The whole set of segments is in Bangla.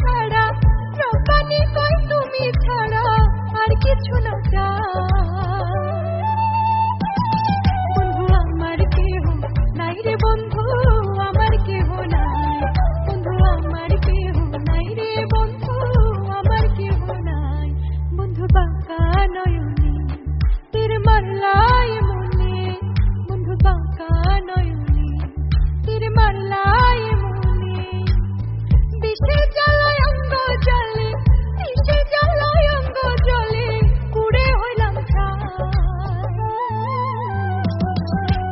ছাড়া, রব্বানি কয় তুমি ছাড়া আর কিছু না চাই। বন্ধু আমার কেহ নাই রে, বন্ধু আমার কেহ নাই, বন্ধু আমার কেহ নাই রে, বন্ধু আমার কেহ নাই। বন্ধু বাঁকা নয়নে তীর মারলাই মনে, বন্ধু বাঁকা নয়নে তীর মারলাই মনে। বিষে জ্বালায় অঙ্গ জলে, বিষে জ্বালায় অঙ্গ জলে, কুড়ে হইলাম ছাই।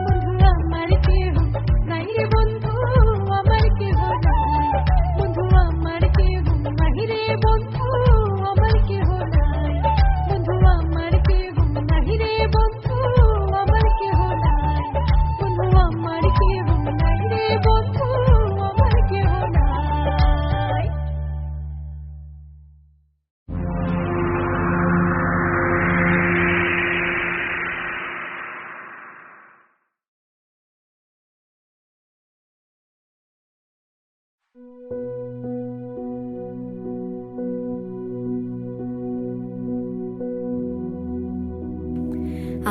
বন্ধু আমার কেহ নাই রে, বন্ধু আমার কেহ নাই, বন্ধু আমার কেহ নাই রে, বন্ধু আমার কেহ নাই, বন্ধু আমার কেহ নাই রে, বন্ধু আমার কেহ নাই, বন্ধু আমার কেহ নাই রে, বন্ধু আমার কেহ নাই।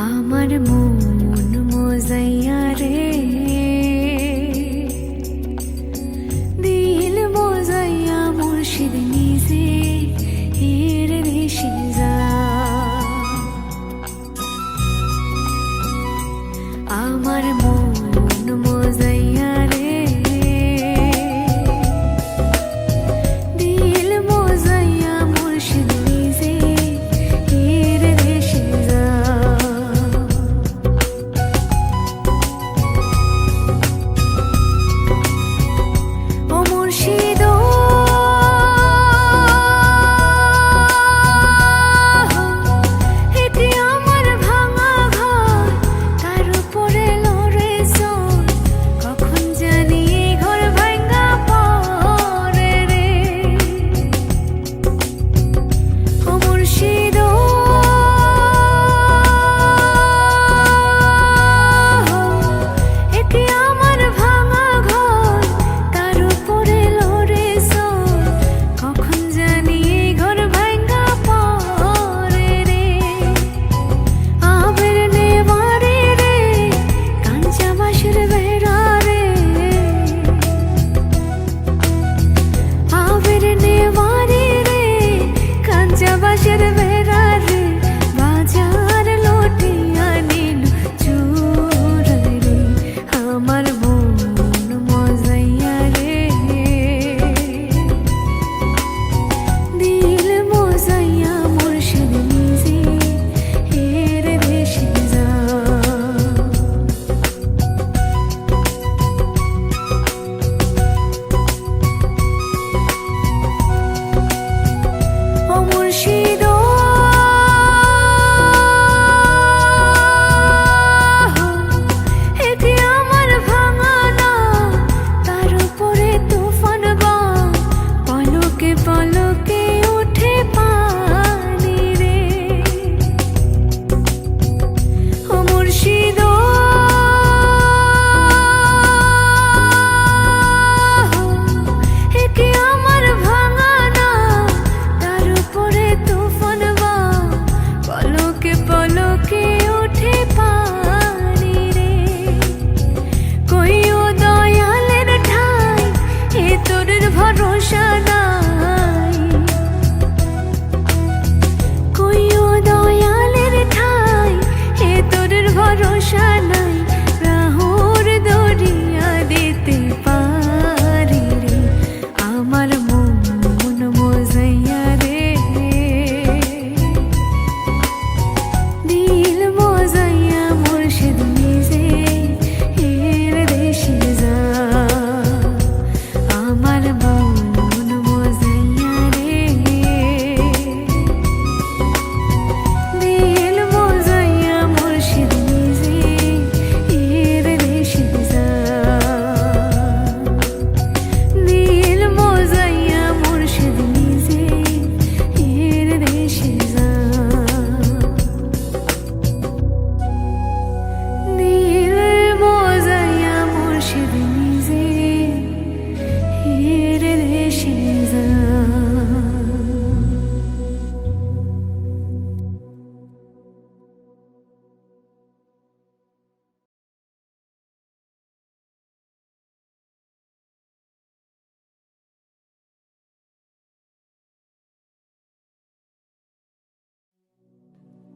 আমার মন মজাইয়া রে, দিল মজাইয়া মুর্শিদ নিজে এর বেশি যা। আমার মন মজাইয়া রে, দিল মজাইয়া মুর্শিদ নিজে এর বেশি যা। ও মুর্শিদ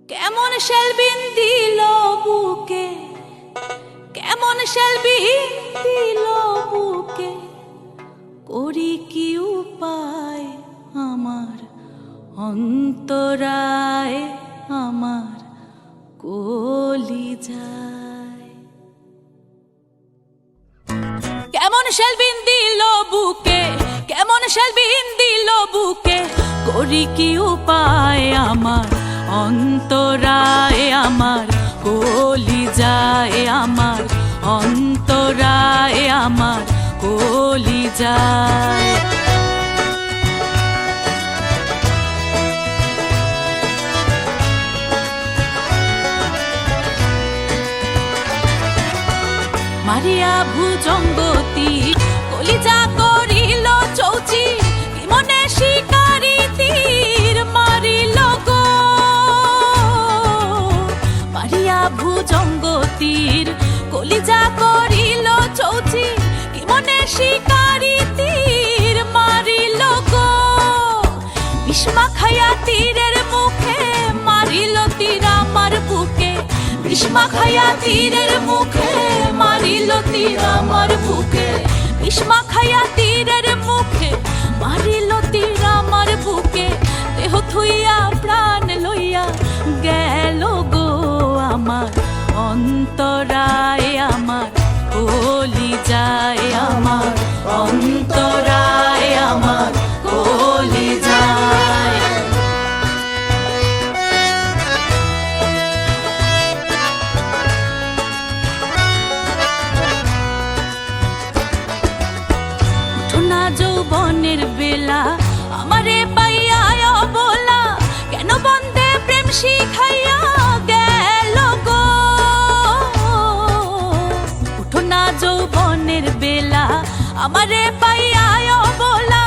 কেমন শেলবিন দিল বুকে, কেমন শেলবিন দিল বুকে, করি কি উপায় আমার অন্তরায় আমার কলিজায়। কেমন শেলবিন দিল বুকে, কেমন শেলবিন দিল বুকে, করি কি উপায় আমার অন্তরায় আমার কলিজায় আমার অন্তরায় আমার কলিজায়। মারিয়া ভুজঙ্গতি কলিজা করিল চৌচি, কি মনে শিকারি তীর মারিল গো। মারিয়া ভুজঙ্গতির কলিজা করিল চৌচি, কি মনে শিকারি তীর মারিল গো। বিষ্মা খায়া তীরের মুখে মারিল তীর আমার বুকে, বিষ্মা খায়া তীরের মুখে মারিল তীর আমার বুকে, বিষ্মা খায়া তীরের মুখে মারিল তীর আমার বুকে। দেহ থুইয়া প্রাণ লইয়া গেল গো আমার অন্তরায় আমার কলিজায় আমার অন্তরায় আমার কলিজায়। যৌবনের বেলা আমারে পাইয়া অবলা, কেন বন্দে প্রেম শিখাইয়া গেল গো। উঠো না যৌবনের বেলা আমারে পাইয়া অবলা,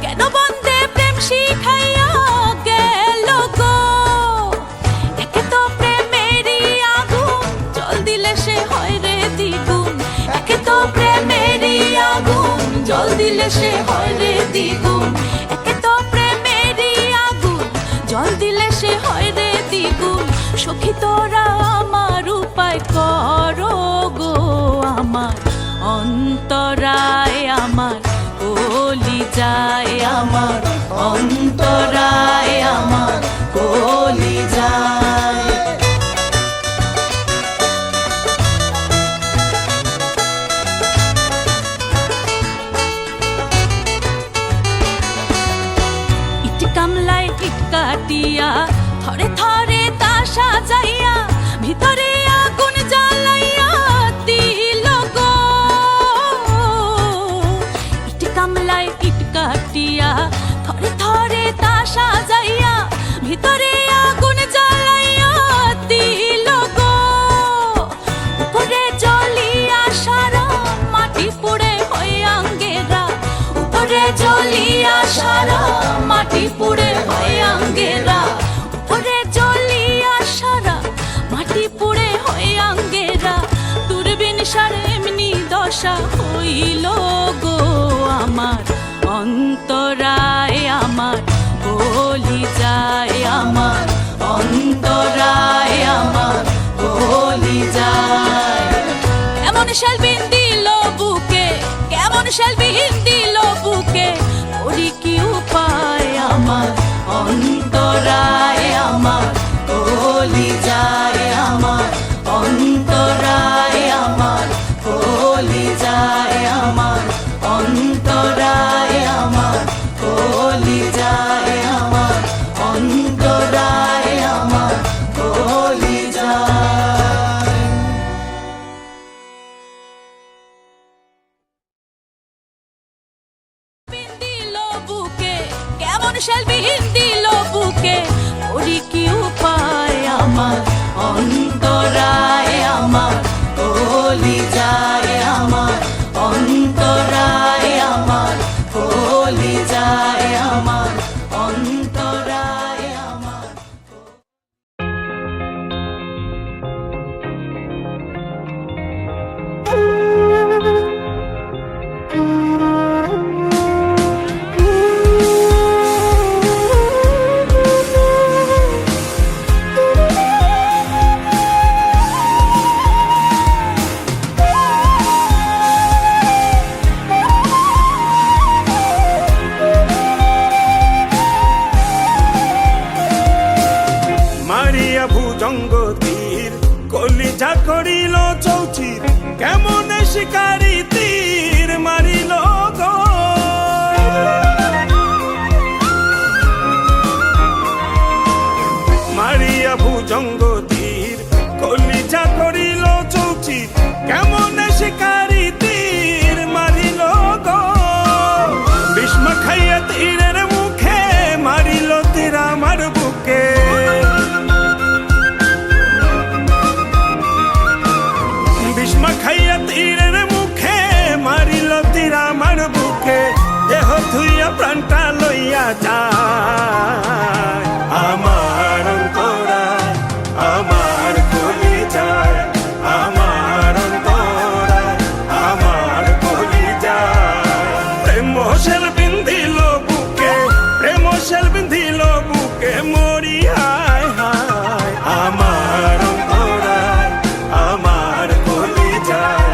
কেন বন্দে প্রেম শিখাইয়া গেল গো। একে তো প্রেমেরই আগুন জল দিলে সে হয় রে দ্বিগুণ, একে তো প্রেমেরই আগুন জল দিলে সে হয় রে দ্বিগুণ, একে তো প্রেমেরই আগুন জল দিলে সে হয় রে দ্বিগুণ। সখী তোরা আমার উপায় করো গো আমার অন্তরায় আমার কলিজায় আমার অন্তরায় আমার কলিজায়। কামলায় ইট কাটিয়া থরে থরে তা সাজাইয়া, ভিতরে আগুন জ্বালাইয়া দিল গো। ইট কামলায় ইট কাটিয়া থরে থরে তা সাজাইয়া, ভিতরে আগুন জ্বালাইয়া দিল গো। উপরে জ্বলিয়া সারা মাটি পুড়ে হয় আঙ্গেরা, উপরে জ্বলিয়া সারা মাটি পুড়ে হয় আঙ্গেরা, উপরে জ্বলিয়া সারা মাটি পুড়ে হয় আঙ্গেরা। দূরবীন সার এমনি দশা হইল গো আমার অন্তরায় আমার কলিজায় আমার অন্তরায় আমার কলিজায়। কেমন শেলবিন দিল বুকে, কেমন শেলবিন দিল বুকে, করি কি উপায় আমার অন্তরায় আমার কলিজায় আমার অন্তরায় আমার কলিজায় আমার অন্তরায় আমার কলিজায় আমার অন্তরায় আমার কলিজায়। কেমন শেলবিন দিল বুকে, করি কি উপায় আমার অন্তরায় আমার কলিজায় আমার অন্তরায় আমার কলিজায় আমার অন্তরায় আমার। ভুজঙ্গ তীর কলিজা করিল চৌচির কেমন শিকারি তীর মারিল গো মারিয়া ভুজঙ্গ তীর কলিজা করিল চৌচির কেমন শিকারি তীর মারিল গো বিস্ম খাইয়া তীরের মুখে মারিল তীর আমার বুকে বিস্ম খাইয়া তীরের মুখে মারিল তীর আমার বুকে দেহ ধুইয়া প্রাণটা লইয়া যায় আমার অন্তরায় আমার কলিজায় আমার অন্তরায় আমার কলিজায় প্রেম সেল বিন্ধিল বুকে প্রেম সেল বিন্ধিল বুকে মরি হায় হায় আমার অন্তরায় আমার কলিজায়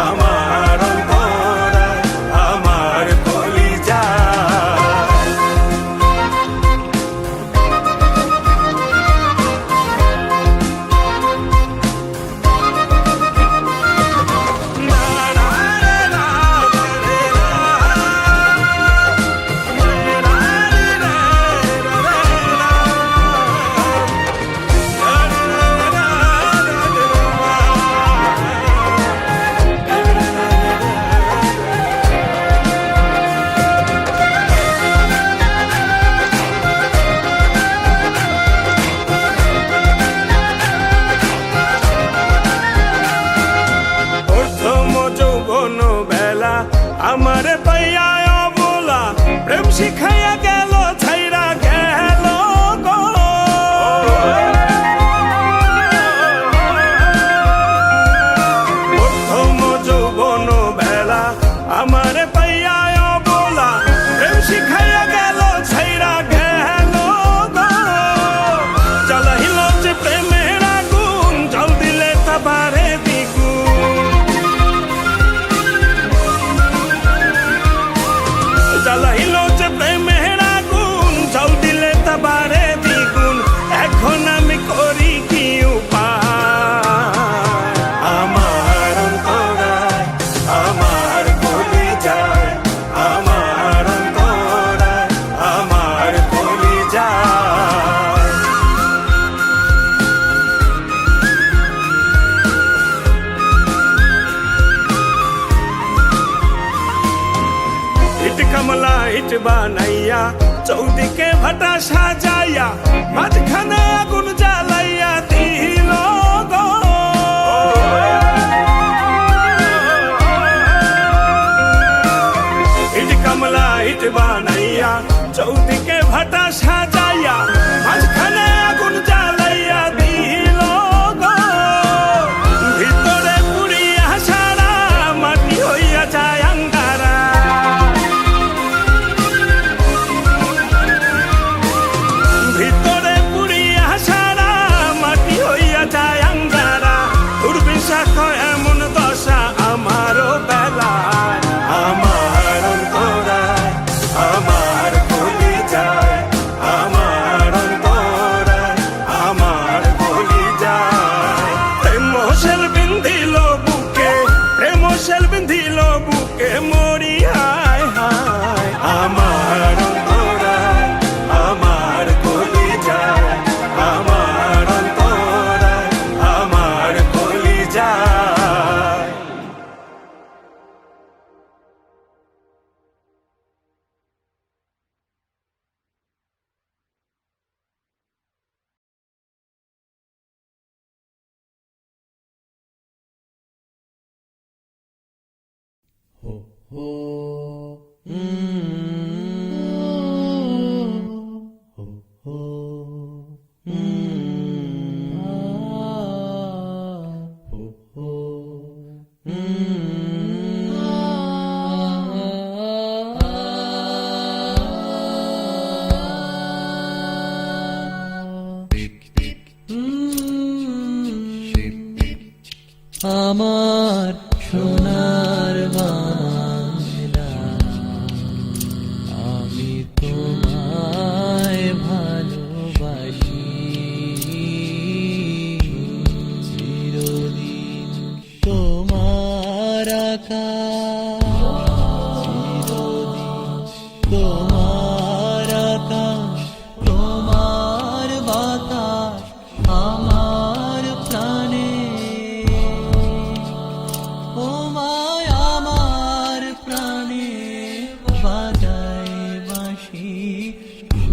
আমার অন্তরায় আমার কলিজায় প্রথম যৌবন বেলা আমার পাইয়া অবলা প্রেম শিখাইয়া গেল ছাইরা গেল গো প্রথম যৌবন বেলা আমার পাইয়া অবলা প্রেম শিখাইয়া গেল ছাইরা গেল গো জ্বালাইল যে প্রেমের আগুন জল দিলে তা বাড়ে দ্বিগুণ জ্বালাইল যে প্রেমের আগুন জল দিলে তা বাড়ে দ্বিগুণ এখন আমি করি কি উপায় আমার অন্তরায় আমার কলিজায় আমার অন্তরায় আমার কলিজায় ইট কমলা ইট বানাইয়া চৌদিকে ভাটা সাজাইয়া মাঝখানে আগুন জ্বালাইয়া দিল গো ইট কমলা ইট বানাইয়া চৌদিকে ভাটা সাজাইয়া মাঝখানে আগুন জ্বালাইয়া দিল গো ভিতরে পুড়িয়া সারা মাটি হইয়া যায় আঙ্গারা ভিতরে পুড়িয়া সারা মাটি হইয়া যায় আঙ্গারা দুর্বিশাখ এমন দশা আমারও বেলায় আমার অন্তরায় আমার কলিজায় আমার অন্তরায় আমার কলিজায় প্রেম সেল বিন্ধিল বুকে প্রেম সেল বিন্ধিল বুকে মরি হায় হায় আমার অন্তরায় আমার কলিজায় আমার অন্তরায় আমার কলিজায় আমার সোনার বাংলা, আমি তোমায় ভালোবাসি।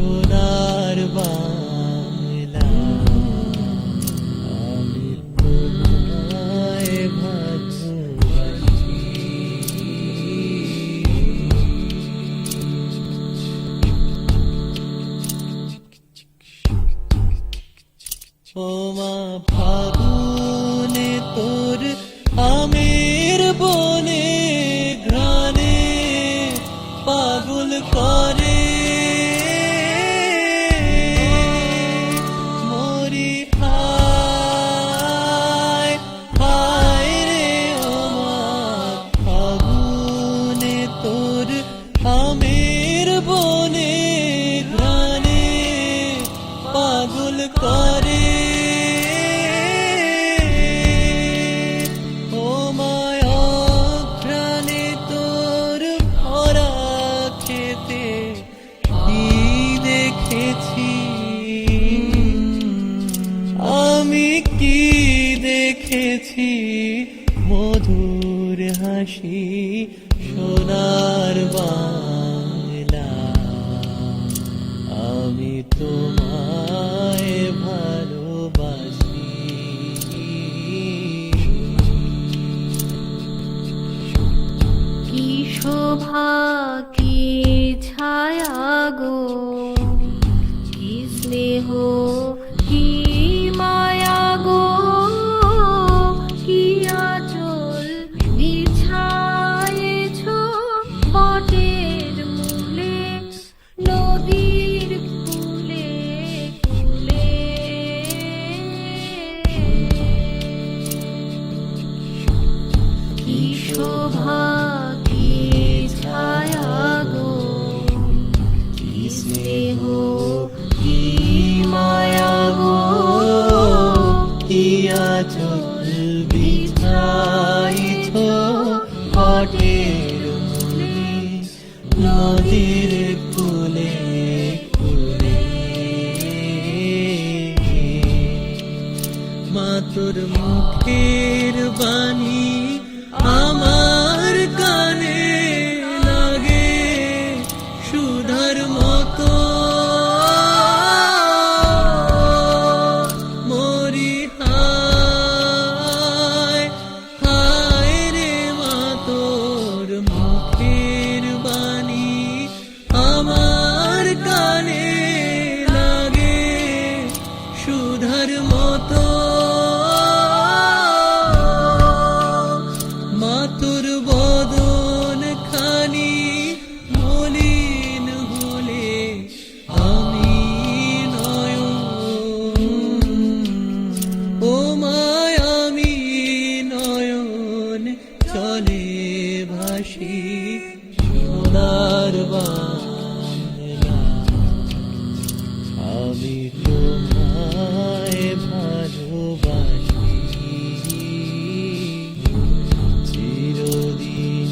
সোনার বাংলা আমি তোমায় ভালোবাসি ও মা ফাগুনে তোর আমের বনে ঘ্রাণে পাগল করে মরি হায় হায় রে ও মা ফাগুনে তোর আমের বনে ঘ্রাণে পাগল করে ও মায় ঘ্রাণে তোর ভরা খেতে কি দেখেছি আমি কি দেখেছি মধুর হাসি সোনার বাংলা আমি তোমায় ভালোবাসি কি শোভা কি ছায়া গো কি স্নেহ কি মায়া গো কি আঁচল বিছায়েছ বটের মূলে নদীর কূলে কূলে কি শোভা কি ছায়া গো কি স্নেহ কি মায়া গো কি আঁচল বিছাইছ বটের মূলে নদীর কূলে কূলে মা তোর মুখের বাণী আমার কানে লাগে সুধার মতো মরি হায় হায় রে মা তোর মুখের বাণী আমার কানে লাগে সুধার মতো মাতুর বদন খানি মলিন হলে আমি নয়ন ও মায় আমি নয়ন চলে ভাসি সোনার বাংলা আমি তোমায় ভালোবাসি চিরদিন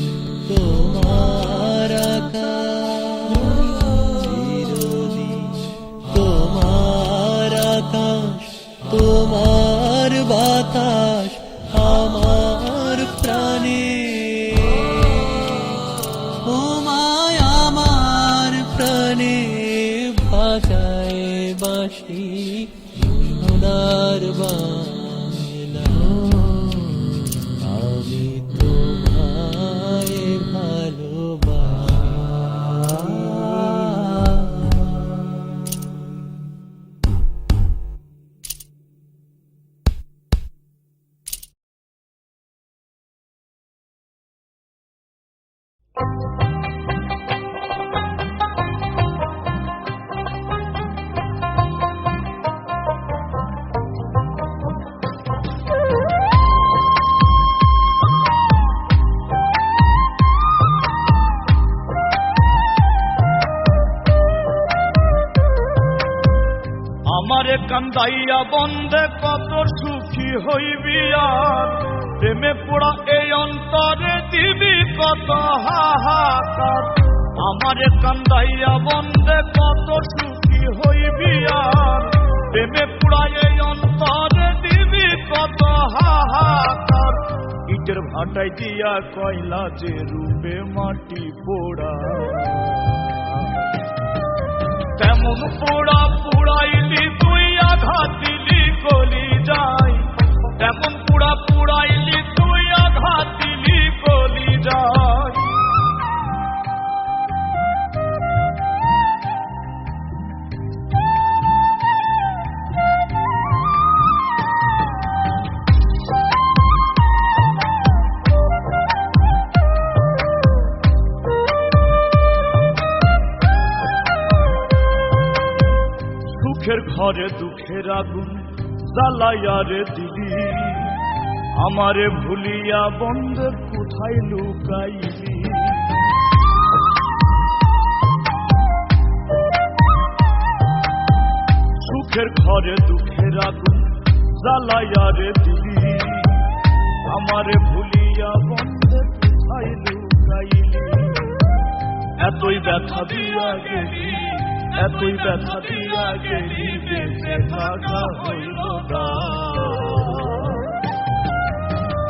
তোমার আকাশ চিরদিন তোমার আকাশ তোমার বাতাস আমার প্রাণে ও মায় আমার প্রাণে বাজায় বাঁশি সোনার বাংলা আমি তোমায় আমারে কান্দাইয়া বন্দে কত সুখী হইবি আর প্রেমে পোড়া এই অন্তরে দিবি কত হাহাকার আমারে কান্দাইয়া বন্দে কত সুখী হইবি আর প্রেমে পোড়া এই অন্তরে দিবি কত হাহাকার ইটের ভাটাই দিয়া কয়লা যে রূপে মাটি পোড়া তেমন তেমন পোড়া পুড়াইলি তুই আঘাত দিলি কলি যায়, তেমন পোড়া পুড়াইলি তুই আঘাত দিলি কলি যায়। সুখের ঘরে দুঃখের আগুন জ্বালাইয়া রে দিলি, আমারে ভুলিয়া বন্ধের কোথায় লুকাইলি। সুখের ঘরে দুঃখের আগুন জ্বালাইয়া রে দিলি, আমারে ভুলিয়া বন্ধের কোথায় লুকাইলি। এতই ব্যথা দিয়া গেলি, এতই ব্যথা দিয়া গেলি, বেঁচে থাকা হইল না।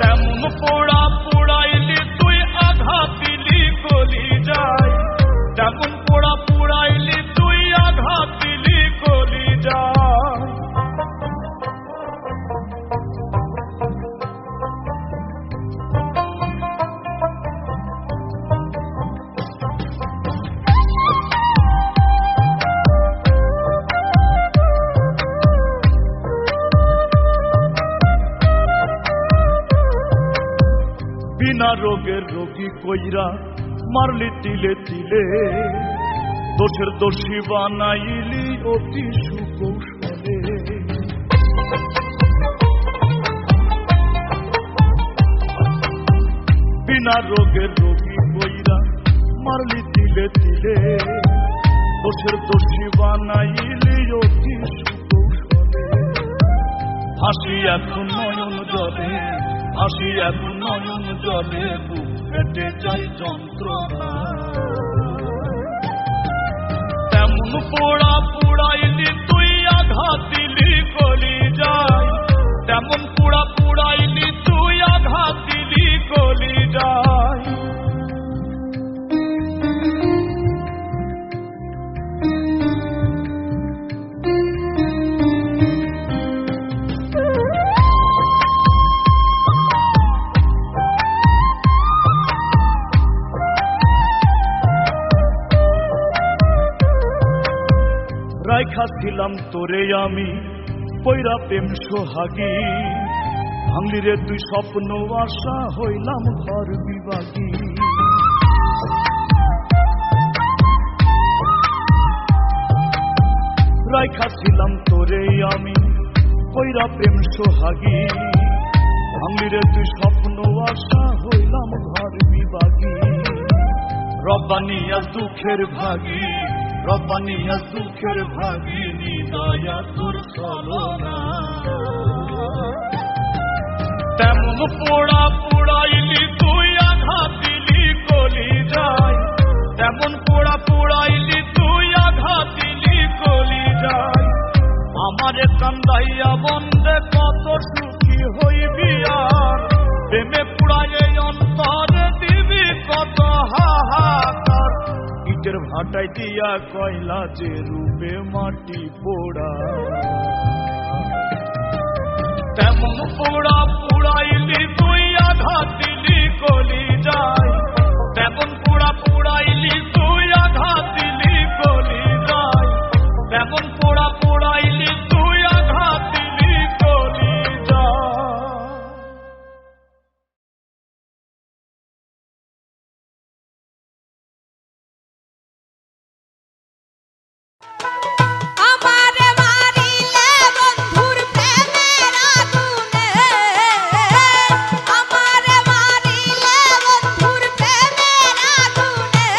তেমন পোড়া পুড়াইলি তুই আঘাত দিলি কলি যায়, তেমন পোড়া পুড়াইলি তুই আঘাত দিলি কলি যায়। বিনা রোগের রোগী কইরা মারলি তিলে তিলে, দোষের দোষী বানাইলি অতি সুকৌশলে। বিনা রোগের রোগী কইরা মারলি তিলে তিলে, দোষের দোষী বানাইলি অতি সুকৌশলে। হাসি এখন নয়ন জলে, হাসি এখন নয়ন জলে, বুক ফেটে যায় যন্ত্রণা। তেমন পোড়া পুড়াইলি তুই আঘাত দিলি কলি যায়, তেমন পোড়া পুড়াইলি তুই আঘাত দিলি কলি যায়। রাইখা ছিলাম তোরে আমি পয়রা প্রেম সোহাগী, ভাঙলি রে তুই স্বপ্ন আশা হইলাম ঘর বিভাগী। রাইখা ছিলাম তোরে আমি পয়রা প্রেম সোহাগী, ভাঙলি রে তুই স্বপ্ন আশা হইলাম ঘর বিভাগী। রব্বানিয়া দুঃখের ভাগী, রব্বানিয়া দুঃখের ভাগিনী, দয়া তোর ছলনা। তেমন পোড়া পুড়াইলি তুই আঘাত দিলি কলি যায়, তেমন পোড়া পুড়াইলি তুই আঘাত দিলি কলি যায়। আমারে কান্দাইয়া বন্দে কত সুখী হইবি আর, প্রেমে পুড়াইয়ে অন্তরে দিবি কত হাহাকার। ইটের ভাটাই দিয়া কয়লা যে রূপে মাটি পোড়া, তেমন পোড়া পুড়াইলি তুই আঘাত দিলি কলি যায়, তেমন পোড়া পুড়াইলি তুই আঘাত দিলি কলি যায়, তেমন পোড়া পুড়াইলি তুই আঘাত দিলি কলি যায়। আমারে মারিলে বন্ধুর প্রেমের আগুনে, আমারে মারিলে বন্ধুর প্রেমের আগুনে,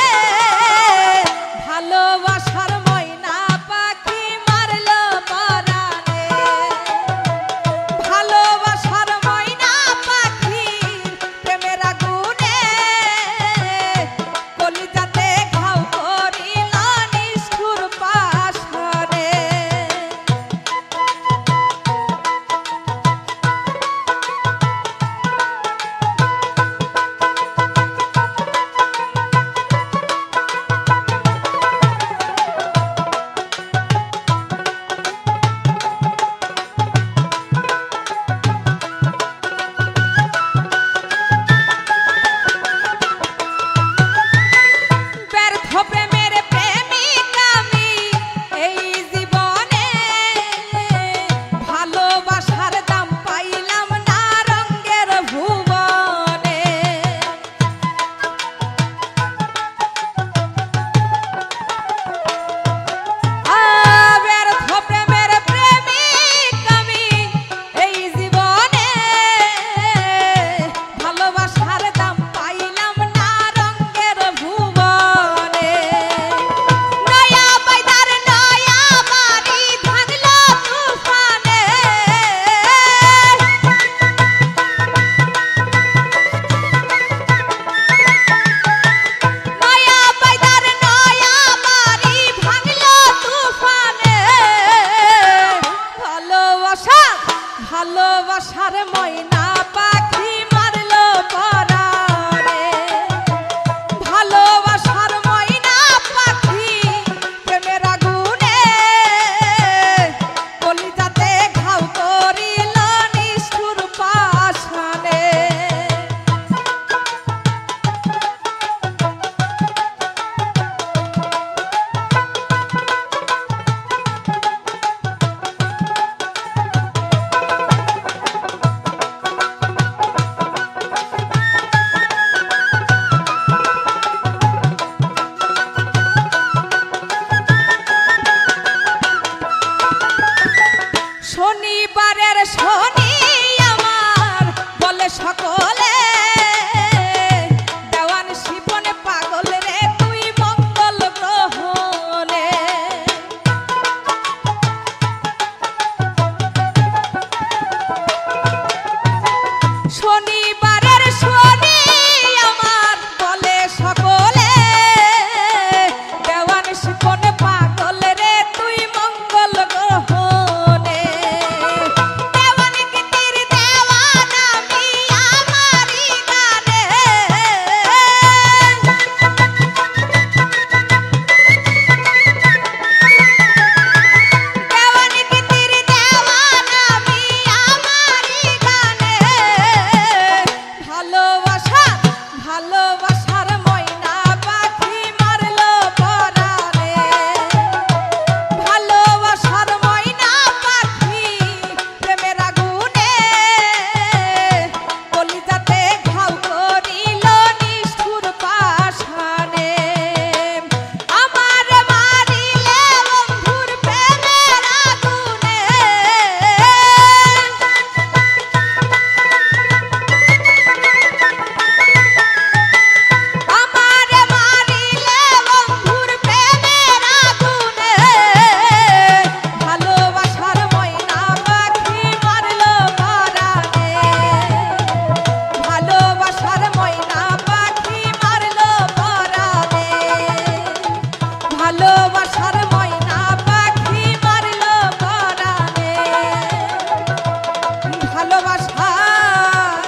ভালোবাসার ময়না পাখি মারলো পরাণে ভালোবাসার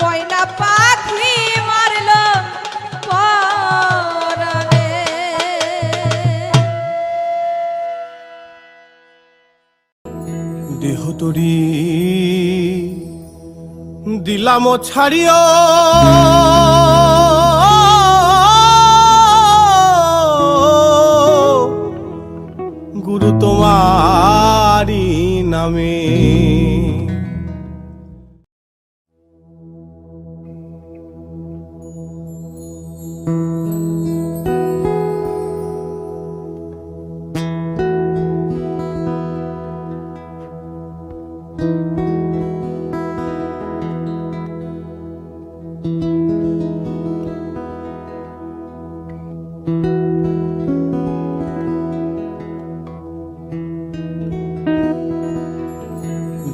ময়না পাখি মারলো পরাণে দেহ তরি দিলাম ছাড়িও গুরু তোমারি নামে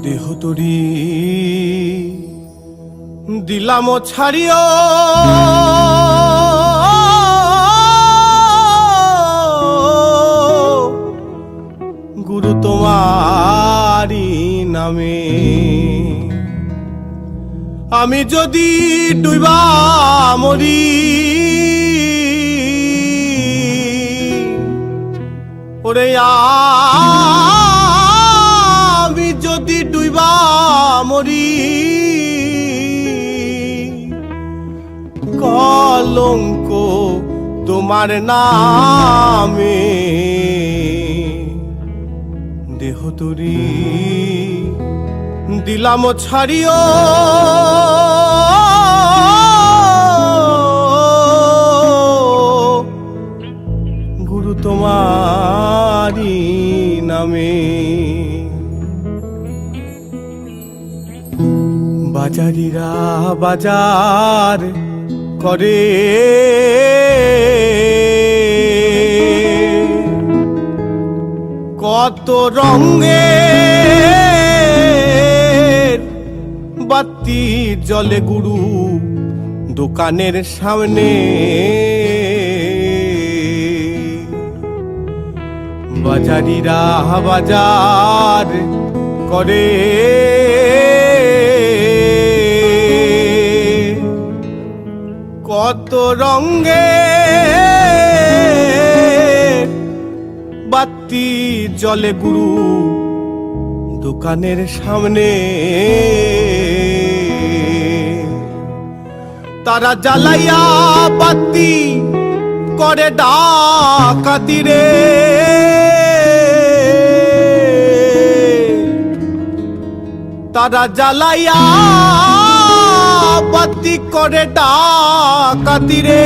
দেহ তরি দিলাম ছাড়িও গুরু তোমারি নামে আমি যদি ডুবা মরি ওরে আমি যদি ডুবা মরি কলঙ্ক তোমার নামে দেহ তরি দিলাম ছাড়িও গুরু তোমারি নামে বাজারিরা বাজার করে কত রঙের বাতি জ্বলে গুরু দোকানের সামনে বাজারিরা বাজার করে কত রঙের বাতি জ্বলে গুরু দোকানের সামনে তারা জ্বালাইয়া বাতি করে ডাকাতি রে তারা জ্বালাইয়া বাতি করে ডাকাতি রে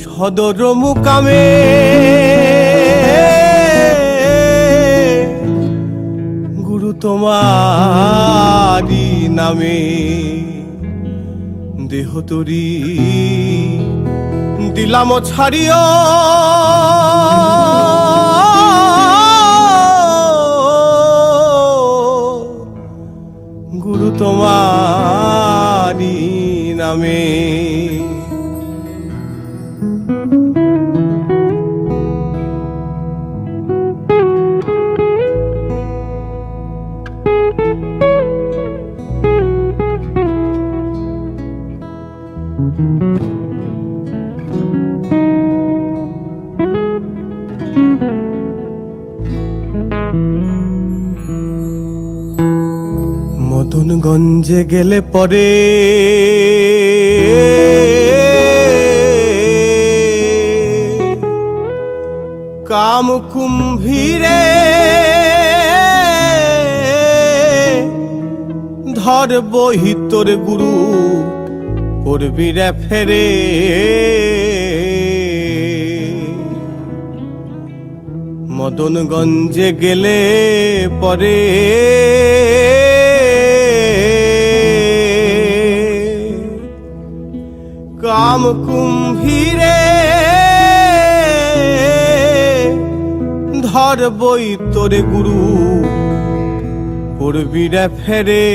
সদর মুকামে গুরু তোমারি নামে দেহ তরি দিলাম ছাড়িও গুরু তোমারি নামে মদনগঞ্জে গেলে পরে কাম কুম্ভীরে ধরব হিতর গুরু পড়বি রে ফেরে মদনগঞ্জে গেলে পরে কাম কুম্ভীরে ধরবই তোরে গুরু পড়বি রে ফেরে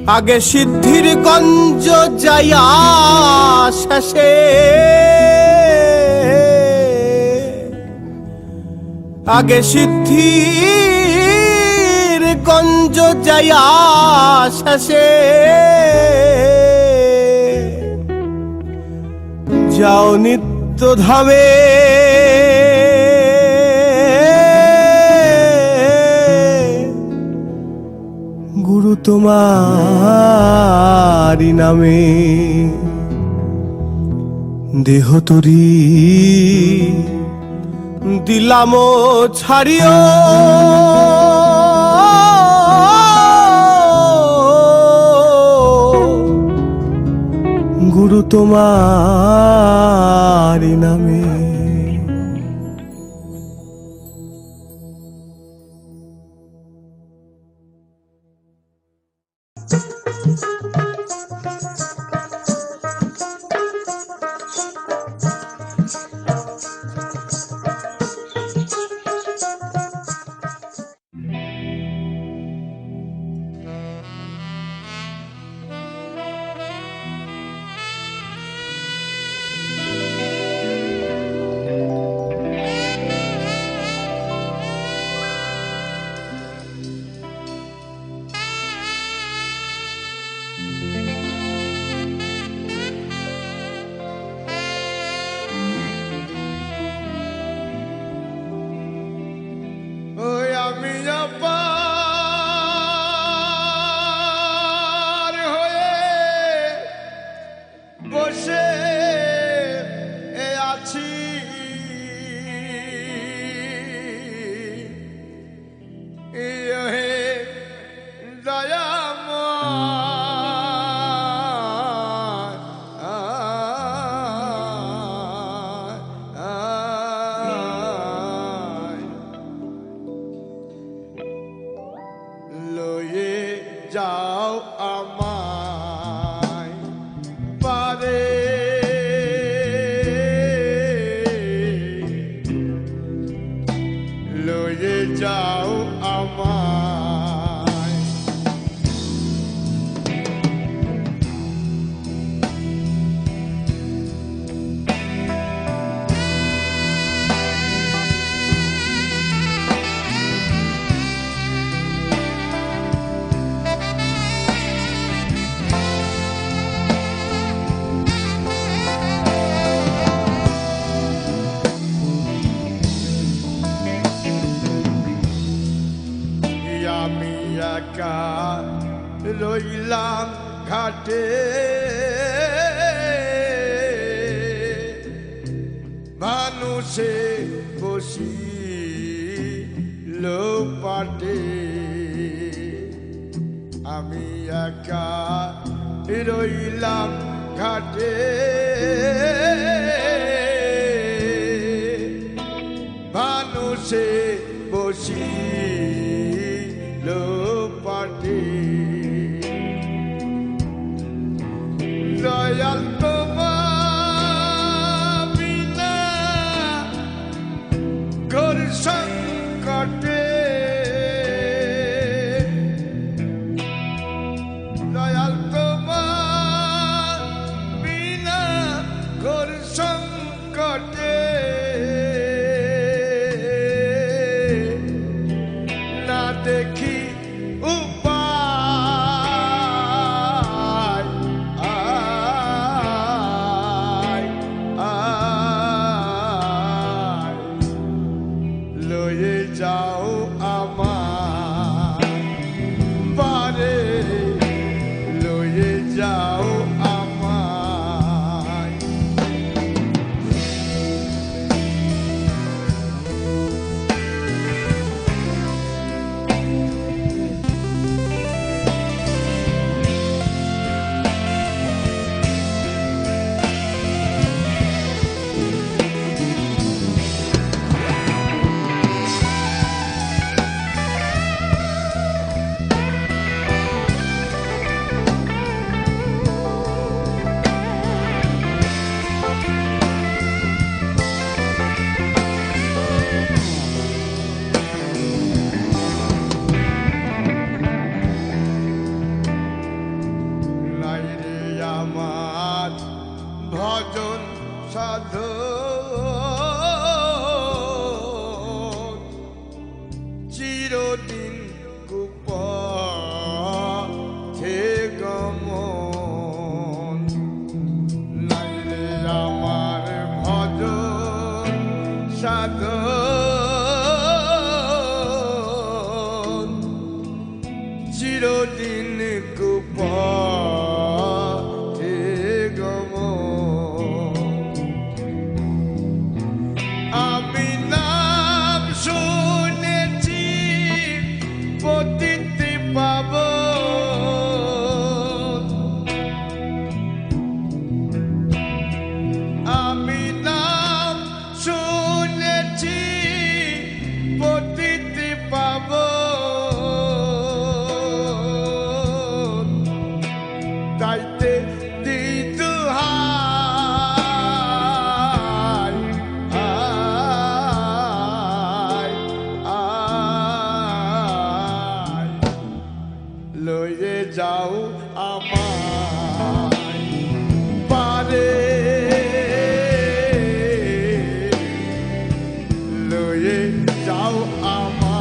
আগে সিদ্ধির গঞ্জ যাইয়া শেষে আগে সিদ্ধির গঞ্জ যাইয়া শেষে যাও নিত্য ধামে গুরু তোমারি নামে দেহ তরি দিলাম ছাড়িও গুরু তোমারি নামে ওই আমি পার হয়ে বসে আছি হে দয়াময় লয়ে যাও আমায় পারে লয়ে যাও আমায় আমি একা রইলাম ঘাটে ভানুষে বসি লোপাটে আমি একা রইলাম ঘাটে ভানুষে বসি লোপাটে দয়াল তোমার বিনা ঘোর সংকটে দয়াল তোমার বিনা ঘোর সংকটে না দেখি উপায় ভজন সাধন চিরদিন কুপথে গমন নাইলে আমার ভজন সাধন চিরদিন কুপথে গমন আমি নাম শুনেছি পতিতে পাব আমি নাম শুনেছি পতিতে পাব গাইতে দিত হাই আয় আয় লয়ে যাও আমায় পারে লয়ে যাও আমায়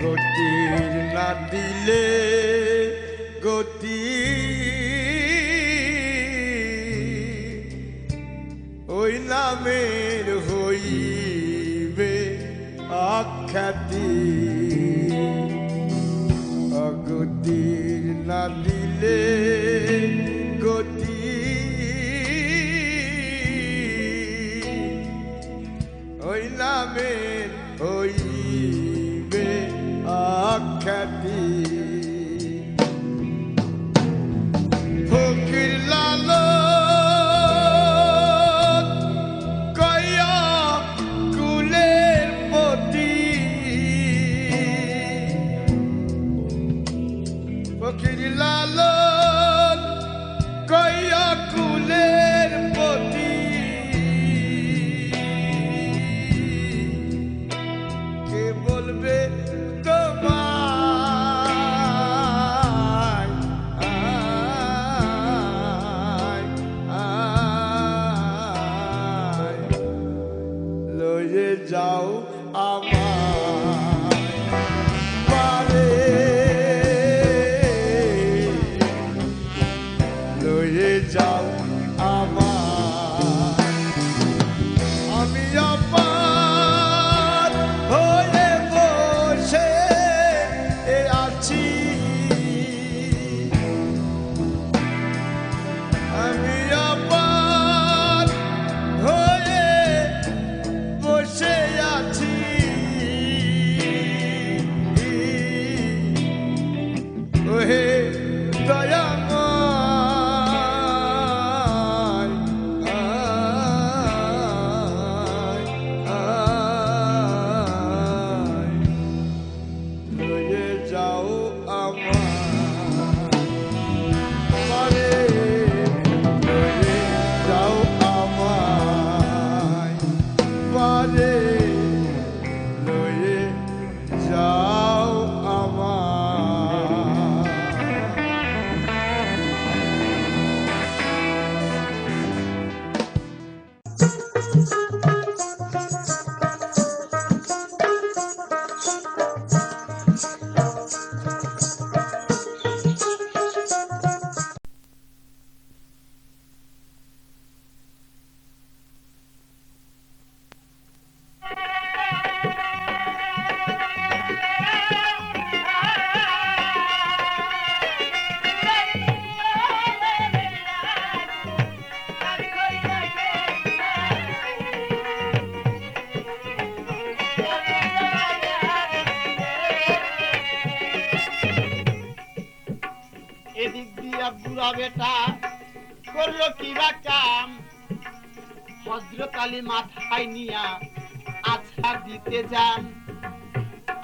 গতির না দিলে গতি ওই নামের হইবে আখ্যাতি অগতির না দিলে গতি ওই নামের হইবে আখ্যাতি ফকির লালন কয়া কুলের পতি ফকির লালন কয়া কুলের পতি কে বলবে তোমায় আয় আয় লয়ে যাও আমায় পারে লয়ে যাও আমায় আমি আপাত হয়ে বসে আছি আমি আপাত হয়ে বসে আছি ওহে দয়াময় আয় আয় লয়ে যাও আমায় পারে লয়ে যাও আমায় পারে লয়ে যাও আমায় বুড়া বেটা করলো কি বা কাম, হযরত আলী মাথায় নিয়া আছাড় দিতে যান।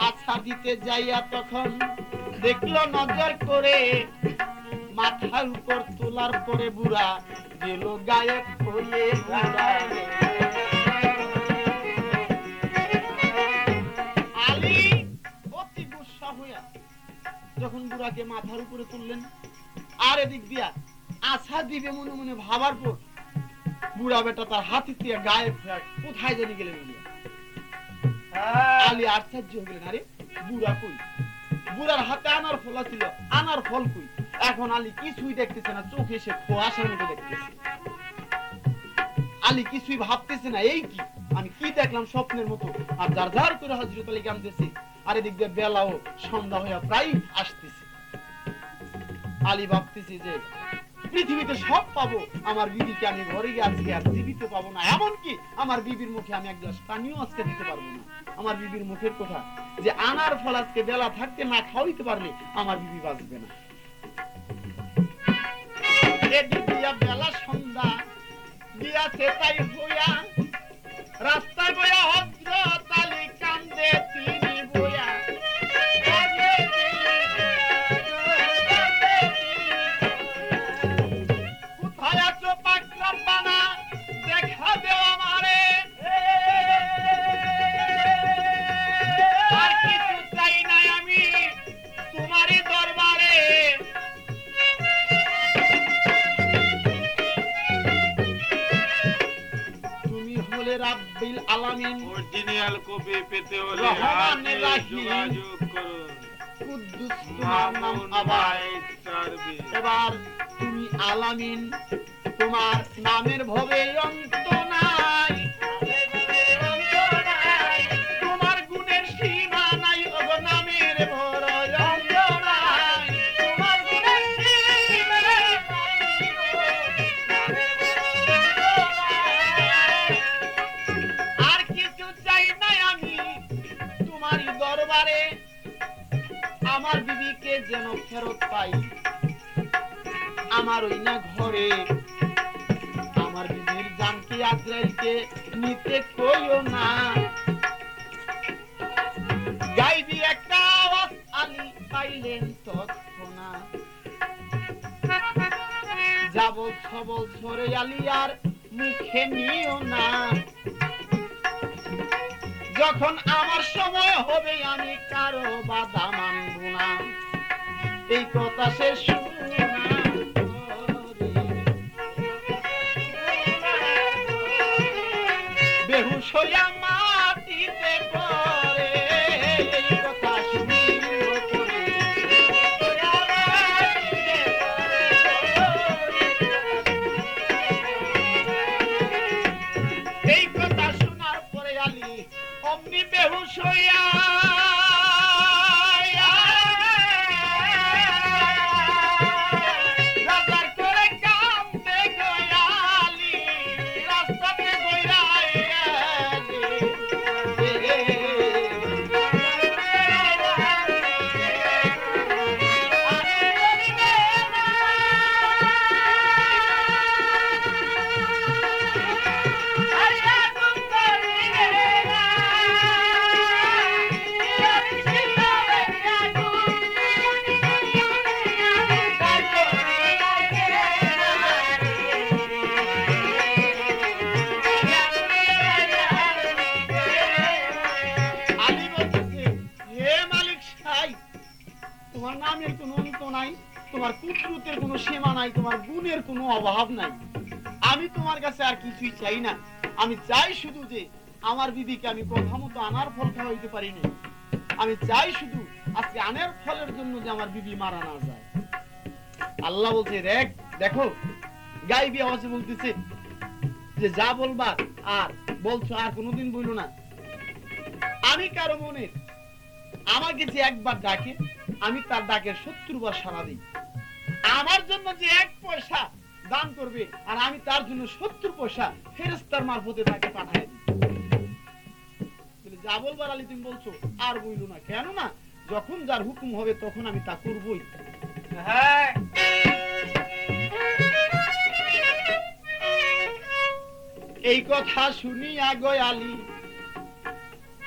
আছাড় দিতে যাইয়া তখন দেখলো নজর করে মাথার উপর তোলার পরে বুড়া গেল গায়েব হয়ে। আলী অতি গুসা হইয়া যখন বুড়াকে মাথার উপরে তুললেন আর এদিক দিয়া আশা দিবে মনে মনে ভাবার পর বুড়া বেটা তার হাতে দিয়ে গায়েব কোথায় জানি গেলেন। আলী আশ্চর্য হয়ে গেলেন, আরে বুড়া কই? বুড়ার হাতে আনার ফল ছিল, আনার ফল কই? এখন আলী কিছুই দেখতেছে না, চোখে সে কুয়াশার মতো দেখতেছে। আলী কিছুই ভাবতেছে না, এই কি আমি কি দেখলাম স্বপ্নের মতো। আর যার যার করে হযরত আলী কাঁদতেছে, আর এদিক দিয়ে বেলাও সন্ধ্যা হয়ে প্রায় আসতেছে। আলী ভাবতেছে যে পৃথিবীতে সব পাবো, আমার বিবিকে আমি ঘরে গিয়ে আজকে আর জীবিত পাবো না, এমনকি আমার বিবির মুখে আমি এক গ্লাস পানিও আজকে দিতে পারবো না। আমার বিবির মুখের কথা যে আনার ফল আজকে বেলা থাকতে না খাওয়াইতে পারলে আমার বিবি বাঁচবে না। এদিক দিয়া বেলা সন্ধ্যা দিয়াছে তাই হইয়া রাস্তায় বইয়া হযরত আলী কান্দে তিনি বইয়া। কোথায় আছো পাক রব্বানা, দেখা দেও আমারে, আর কিছু চাই নাই আমি তোমারই দরবারে। তুমি হলে রাব্বিল আলামিন, অরিজিনাল কপি পেতে হলে রহমানের রাহিম, যোগাযোগ করুন কুদ্দুস তোমার নাম আবার। এবার তুমি আলামিন, তোমার নামের ভবে অন্ত নাই, তোমার গুণের সীমা নাই, ওগো নামের ভরে অন্ত নাই, তোমার গুণের সীমা নাই, আর কিছু চাই নাই আমি তোমারই দরবারে। আমার বিবিকে যেন ফেরত পাই, আমার ওই না ঘরে, আমার বিবির জানকে আজরাইলকে নিতে কইও না। গাইবি একটা আওয়াজ আলী পাইলেন তৎক্ষণাৎ, যা বলছো বলছো রে আলী আর মুখে নিও না, যখন আমার সময় হবে আমি কারো বাধা মানব না। এই কথা সে শুনা বেহুশ হইয়া মাটিতে পড়ে, এই কথা শুনিল পরে এই কথা শোনার পরে আলী অমনি বেহুশ হইয়া রাজার করে কান্দে গয়ালি, রাস্তাতে তোমার নামের কোনো অন্ত নাই, তোমার কুদরতের কোনো সীমা নাই, তোমার গুণের কোনো অভাব নাই। আমি তোমার কাছে আর কিছুই চাই না, আমি চাই শুধু যে আমার বিবিকে আমি কথা মতো আনার ফল খাওয়াইতে পারি না। আমি চাই শুধু আজকে আনার ফলের জন্য যে আমার বিবি মারা না যায়। আল্লাহ বলছে দেখো গাইবি আওয়াজে বলতেছে যে যা বলবা আর বলছো আর কোনোদিন বইলো না। আমি কারো মনে আমাকে যে একবার ডাকে আমি তার ডাকের 70 বার সাড়া দিই। আমার জন্য যে 1 পয়সা দান করবে আর আমি তার জন্য 70 পয়সা ফেরেশতার মারফতে তাকে পাঠাই দিই। যা বলবার আলী তুমি বলছো আর বইলো না, কেন না যখন যার হুকুম হবে তখন আমি তা করবই। হ্যাঁ এই কথা শুনিয়া গো আলী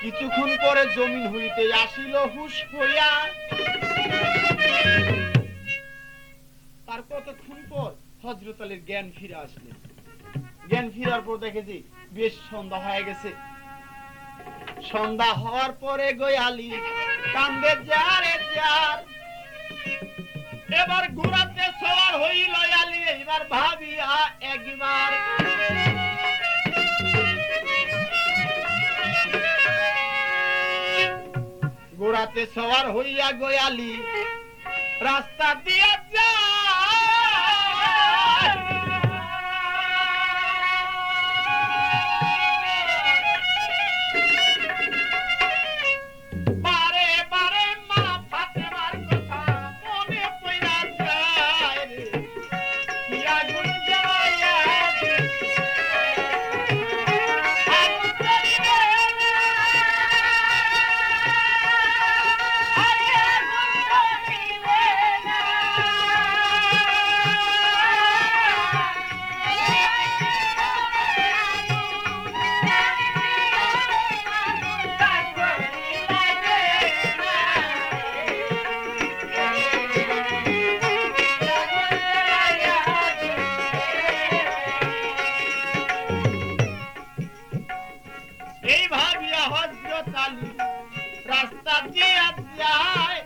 কিছুক্ষণ পরে জমিন হইতে আসিল হুশ হইয়া। তার কতক্ষণ পর হযরত আলীর জ্ঞান ফিরে আসলেন। জ্ঞান ফিরার পর দেখে যে বেশ সন্ধ্যা হয়ে গেছে। সন্ধ্যা হওয়ার পরে গো আলী কান্দে যারে যার। এবার ঘোড়াতে সওয়ার হইল আলী, এবার ভাবিয়া একবার ঘোড়াতে সওয়ার হইয়া গো আলী রাস্তা দিয়া যায়। বারে বারে মা ফাতেমার কথা মনে পড়া যায় রে, কি আগুন জ্বালায়া আগুন জ্বালিবে না, আরে আগুন জ্বালিবে না। এই ভাবিয়া হযরত আলী রাস্তা দিয়া যায়।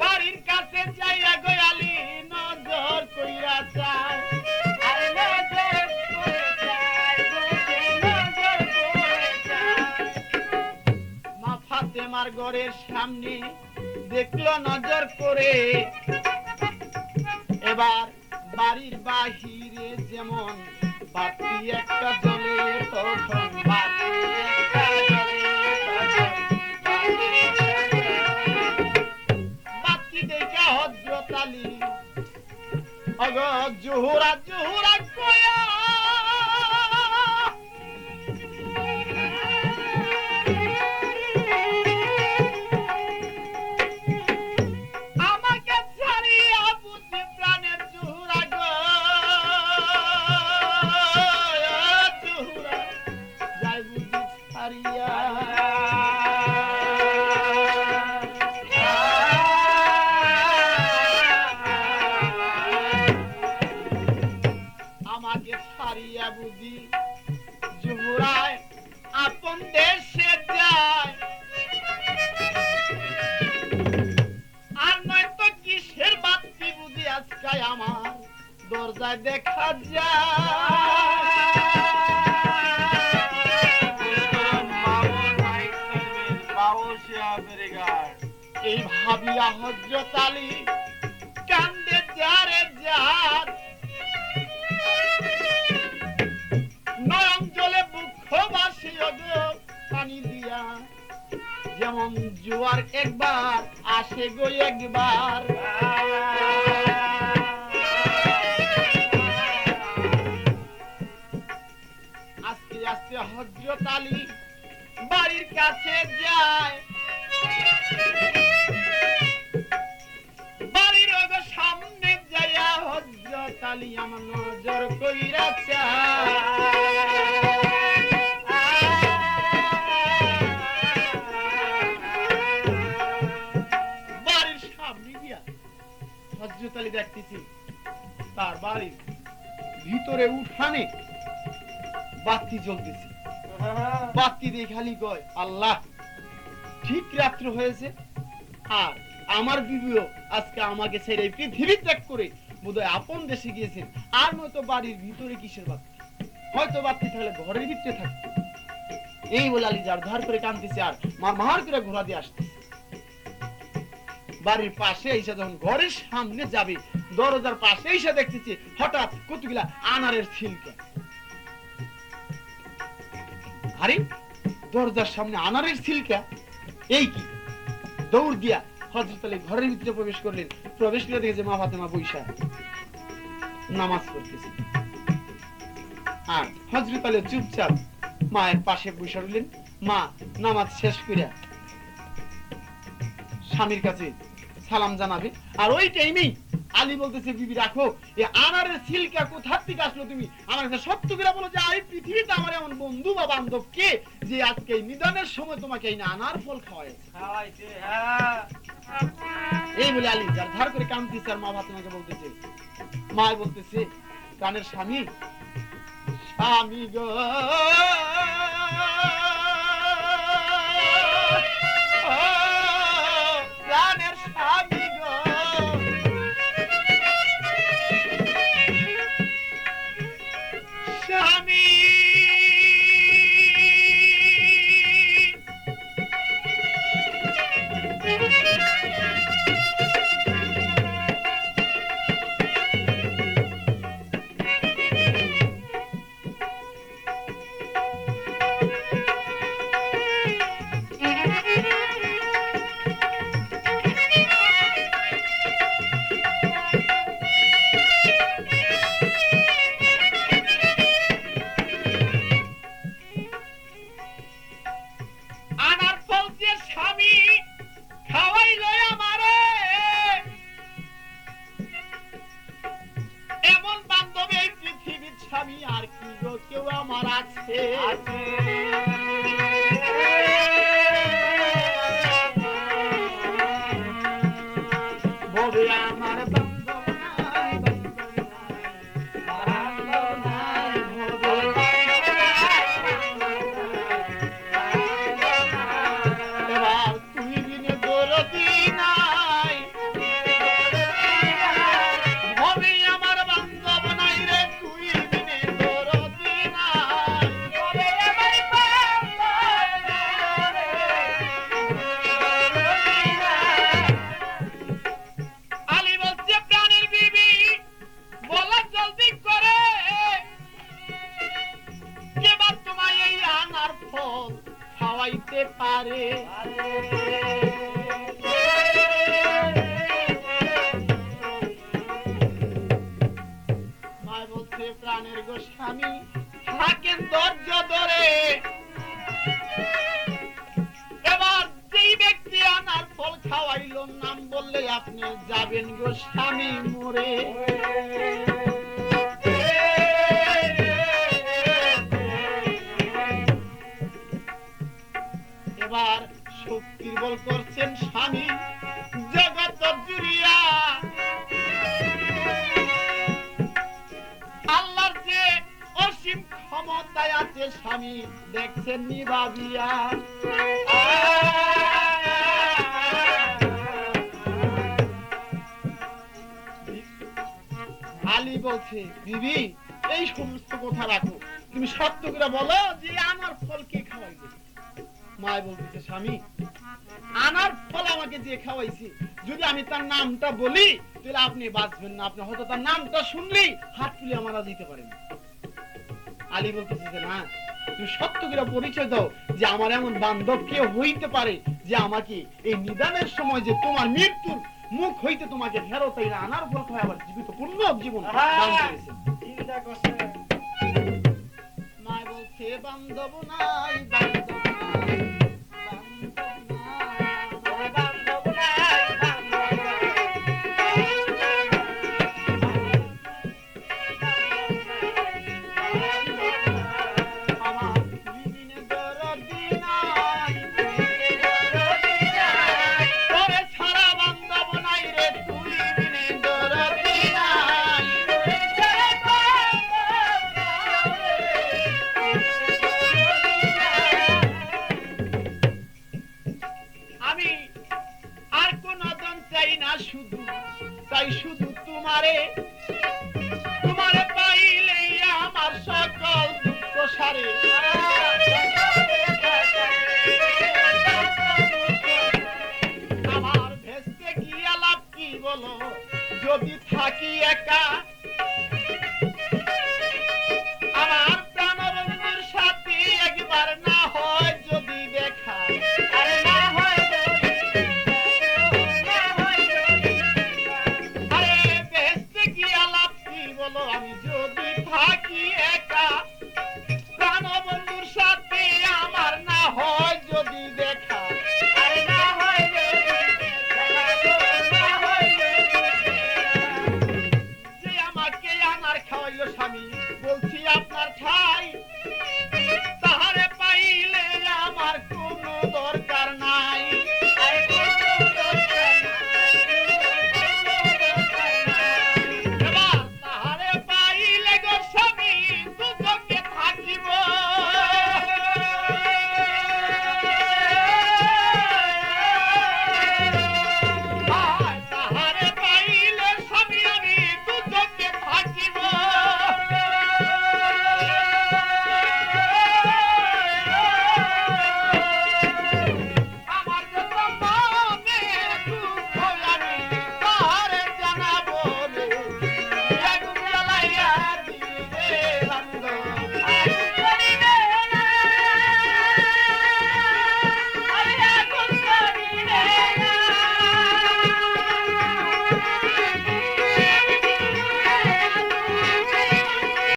বাড়ির কাছে যাইয়া গো আলী নজর কইরা যায়। আরে নজর করে যায়, বুঝে নজর করে যায়। মা ফাতেমার ঘরের সামনে দেখলো নজর করে। এবার বাড়ির বাহিরে যেমন বাতি একটা জ্বলে, তখন বাতি একটা জ্বলে, বাতি দেখা হযরত আলী ওগো জোহরা জোহরা কয়া আমাকে ছাড়িয়া বুঝি প্রাণের জোহরা গো জোহরা যাই বুঝি ছাড়িয়া। আমাকে ছাড়িয়া বুঝি জোহরায় আপন দেশে যায়। আর নয়তো কিসের বাতি বুঝি আজকে আমার দরজায় দেখা যায়। এই ভাবিয়া হযরত আলী কান্দে যারে যার। নয়ন জলে বুক ভাসি ওগো পানি দিয়া, যেমন জোয়ার একবার আসে গো একবার। আস্তে আস্তে হযরত আলী বাড়ির কাছে যায়। বাড়ির ওগো সামনে যাইয়া হযরত আলী আমার নজর কইরা বাড়ির সামনে গিয়া হযরত আলী দেখতেছি তার বাড়ির ভিতরে উঠানে বাতি জ্বলতেছে। বাতি দিয়ে খালি কয় আল্লাহ, ঠিক রাত্র হয়েছে আর আমার বিবিও আজকে আমাকে ছেড়ে পৃথিবী ত্যাগ করে বোধহয় আপন দেশে গিয়েছেন। আর নয়তো বাড়ির ভিতরে কিসের বাতি, হয়তো বাতি তাহলে ঘরের ভিতরে থাকতো। এই বলে আলী যার ধার করে কাঁদতেছে আর মার করে ঘোড়া দিয়ে আসতেছে। বাড়ির পাশে এসে যখন ঘরের সামনে যাবে, দরজার পাশে এসে দেখতেছে হঠাৎ কতগুলা আনারের ছিলকা। আরে দরজার সামনে আনারের ছিলকা, এই কি? দৌড় দিয়া হযরত আলী ঘরের ভিতরে প্রবেশ করলেন। প্রবেশ করে দেখে যে মা ফাতেমা বৈশা নামাজ পড়তেছে। আর হযরত আলী চুপচাপ মায়ের পাশে বসে রইলেন। মা নামাজ শেষ করিয়া স্বামীর কাছে সালাম জানাবে। আর ওই টাইমেই আলী বলতেছে, বিবি রাখো, এই আনারের ছিলকা কোথা থেকে আসলো? তুমি আমার কাছে সত্য করে বলো যে পৃথিবীতে আমার এমন বন্ধু বা বান্ধব কে যে আজকে এই নিদানের সময় তোমাকে এই নানার ফল খাওয়ায়? খাওয়াইছে, হ্যাঁ। এই বলে আলী যার ধার করে কাঁদতেছে আর মা ফাতেমাকে বলতেছে, মা বলতেছে, প্রাণের স্বামী, স্বামী গো, প্রাণের স্বামী গো, স্বামী আনার ফল যে স্বামী খাওয়াইলো আমারে, এমন বান্ধব এই পৃথিবীর স্বামী আর কি গো কেউ আমার আছে? বলে আমার বান্ধব নাই, বান্ধব নাই, বান্ধব নাই। এবার তুই বিনে দরদি নাই, হবে আমার বান্ধব নাই রে, তুই বিনে দরদি নাই, হবে আমার বান্ধব নাই রে। আলী বলছে, প্রাণের বিবি বলা জলদি করে, এবার তোমায় এই আনার ফল খাওয়াইতে পারে। মা বলছে, প্রাণের গো স্বামী থাকেন ধৈর্য ধরে, এবার যেই ব্যক্তি আনার ফল খাওয়াইল নাম বললে আপনি যাবেন গো স্বামী মরে। এবার শক্তির বল করছেন স্বামী জগৎ জুড়িয়া, আল্লাহর যে অসীম ক্ষমতায় আছে স্বামী দেখছেন নিভাবিয়া। আলী বলছে, বিবি এই সমস্ত কথা রাখো, তুমি সত্য করে বলো যে আমার ফল কে খাওয়াইবে? মা বলতেছে, স্বামী আনার ফল আমাকে যে খাওয়াইছে, যদি আমি তার নামটা বলি তাহলে আপনি বাঁচবেন না, আপনি হয়তো তার নামটা শুনলেই হাত তুলে মারা যেতে পারেন। আলী বলতেছে যে না, তুমি সত্য করে পরিচয় দাও যে আমার এমন বান্ধব কে হইতে পারে যে আমাকে এই নিদানের সময় যে তোমার মৃত্যুর মুখ হইতে তোমাকে ফেরত এই আনার ফল খাওয়াই আবার জীবিত পূর্ণ জীবন দান করেছে। চিন্তা করছে, মা বলছে, বান্ধব নাই, বান্ধব নাই, বান্ধব নাই, বান্ধব নাই। আমার তুই বিনে দরদি নাই, তোরে ছাড়া বান্ধব নাই রে, তুই বিনে দরদি নাই। আমি আর কোন দন চাই না, শুধু চাই শুধু তোমারে, তোমারে পাইলে আমার সকল দুঃখ সারে।